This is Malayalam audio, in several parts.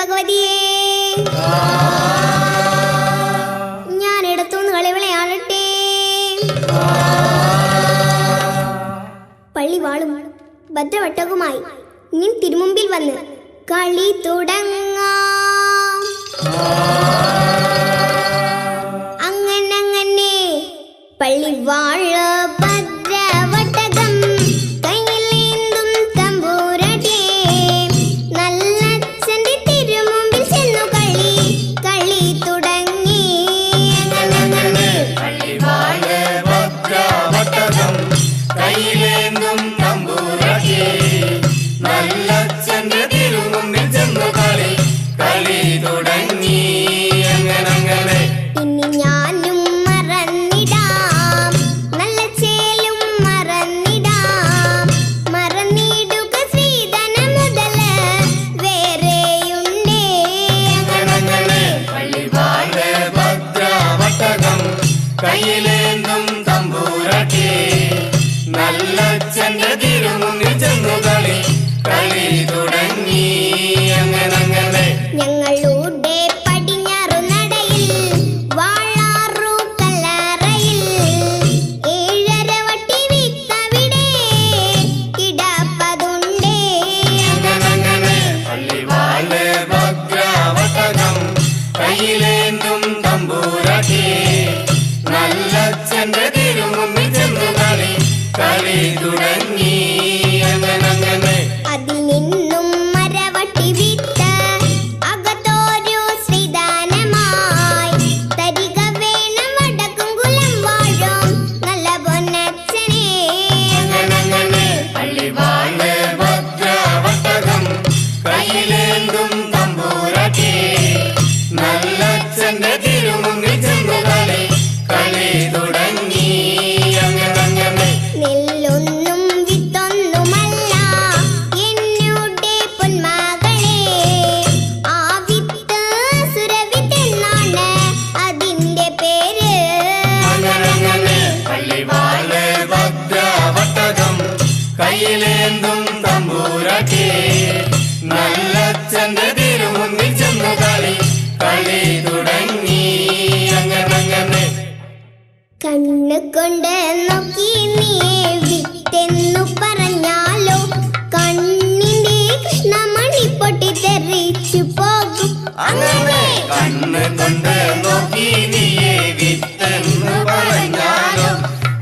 ഭഗവതിയേ. ഞാൻ ഇടത്തുനിന്ന് കളിവിളയാളട്ടെ. പള്ളിവാളും ഭദ്രവട്ടകുമായി നിൻ തിരുമുമ്പിൽ വന്ന് കളി തുടങ്ങാം. അങ്ങനെ പള്ളിവാള ഭദ്രവട്ടകം കയ്യിലേന്തും തമ്പൂരട്ടെ. നല്ലച്ഛന്റെ തിരുമുമ്പിൽ ചെന്നു കളി തുടങ്ങി. അങ്ങനെ പള്ളിവാള ഭദ്രവട്ടകം കയ്യിലേന്തും തമ്പൂരട്ടെ. നല്ലച്ഛന്റെ തിരുമുമ്പിൽ ചെന്നു കളി തുടങ്ങി. അങ്ങനെ ഇനി ഞാനും മറന്നിടാം, നല്ല ചേലും മറന്നിടാം. മറന്നിടുക ശ്രീധന മുതൽ വേറെയുണ്ടേ. അങ്ങനെ പള്ളിവാള ഭദ്രവട്ടകം കയ്യിലേന്തും തമ്പൂരട്ടെ. നല്ലച്ഛന്റെ തിരുമുന്നിൽ ചെന്നു കളി തുടങ്ങി. അങ്ങനെ ഞങ്ങളുടെ പടിഞ്ഞാറു നടയിൽ വാളാറു കല്ലറയിൽ ഏഴര വട്ടി വിത്തവിടെ കിടപ്പതുണ്ടേ. അങ്ങനെ പള്ളിവാള ഭദ്രവട്ടകം കയ്യിലേന്തും തമ്പൂരട്ടെ. നല്ലച്ഛന്റെ തിരുമുന്നിൽ ചെന്നു കളി തുടങ്ങി. അങ്ങനെ അതിൽ നിന്നും മരവട്ടി വിത്ത് അകത്തോരു ശ്രീദാനമായി തരിക വേണം വടക്കും കുലം വാഴും നല്ല പൊന്നച്ഛനെ. അങ്ങനെ പള്ളിവാള ഭദ്രവട്ടകം കയ്യിലേന്തും തമ്പൂരട്ടെ. നല്ലച്ഛന്റെ തിരുമുന്നിൽ ചെന്നു കളി തുടങ്ങി. അങ്ങനെ നെല്ലൊന്നും വിത്തൊന്നുമല്ല എന്നുടെ പൊന്മകളെ. ആ വിത്ത് സുരവിത്തെന്നാണ് അതിന്റെ പേര്. അങ്ങനെ പള്ളിവാള ഭദ്രവട്ടകം കയ്യിലേന്തും തമ്പൂരട്ടെ. നല്ലച്ഛന്റെ തിരുമുന്നിൽ ചെന്നു കളി തുടങ്ങി. അങ്ങനെ കണ്ണ് കൊണ്ട് നോക്കി നീ വിത്തെന്നു പറഞ്ഞാലോ കണ്ണിന്റെ കൃഷ്ണമണി പൊട്ടിത്തെറിച്ചു പോകും. അങ്ങനെ കണ്ണ് കൊണ്ട് നോക്കി നീയെ വിത്തെന്ന് പറഞ്ഞാലോ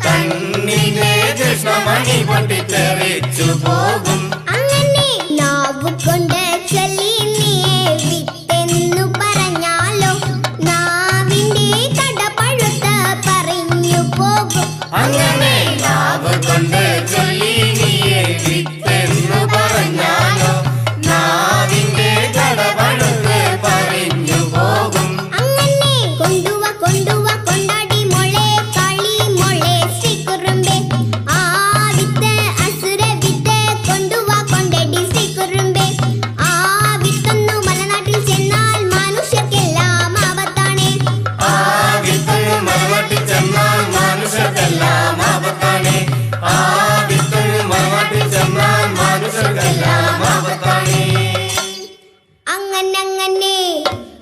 കണ്ണിന്റെ കൃഷ്ണമണി പൊട്ടിത്തെറിച്ചു പോകും. അങ്ങനെ നാവ് കൊണ്ട് ചൊല്ലി നീയെ വിത്തെന്നു പറഞ്ഞാലോ നാവിന്റെ കടപഴുത്ത പറഞ്ഞു പോകും. അങ്ങനെ നാവ് കൊണ്ട് ചൊല്ലി നീയെ വിത്തെന്ന് പറഞ്ഞാലോ നാവിന്റെ കടപഴുത്ത് പറഞ്ഞു പോകും. അങ്ങനെ കൊണ്ടുവാ കൊണ്ടാടി മോളെ കളി മോളെ ശ്രീകുറുമ്പേ. ആ വിത്ത് അസുര വിത്ത് കൊണ്ടുവാ കൊണ്ടടി ശ്രീകുറുമ്പേ. ആ വിത്തൊന്നു മലനാട്ടിൽ ചെന്നാൽ മനുഷ്യർക്കെല്ലാം ആപത്താണ്. ആ വിത്ത് മലനാട്ടിൽ ചെന്നാൽ മനുഷ്യർക്കെല്ലാം ആപത്താണ്. ആ വിത്ത് മലനാട്ടിൽ ചെന്നാൽ മനുഷ്യർക്കെല്ലാം ആപത്താണ്. അങ്ങനെ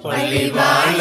പള്ളിവാള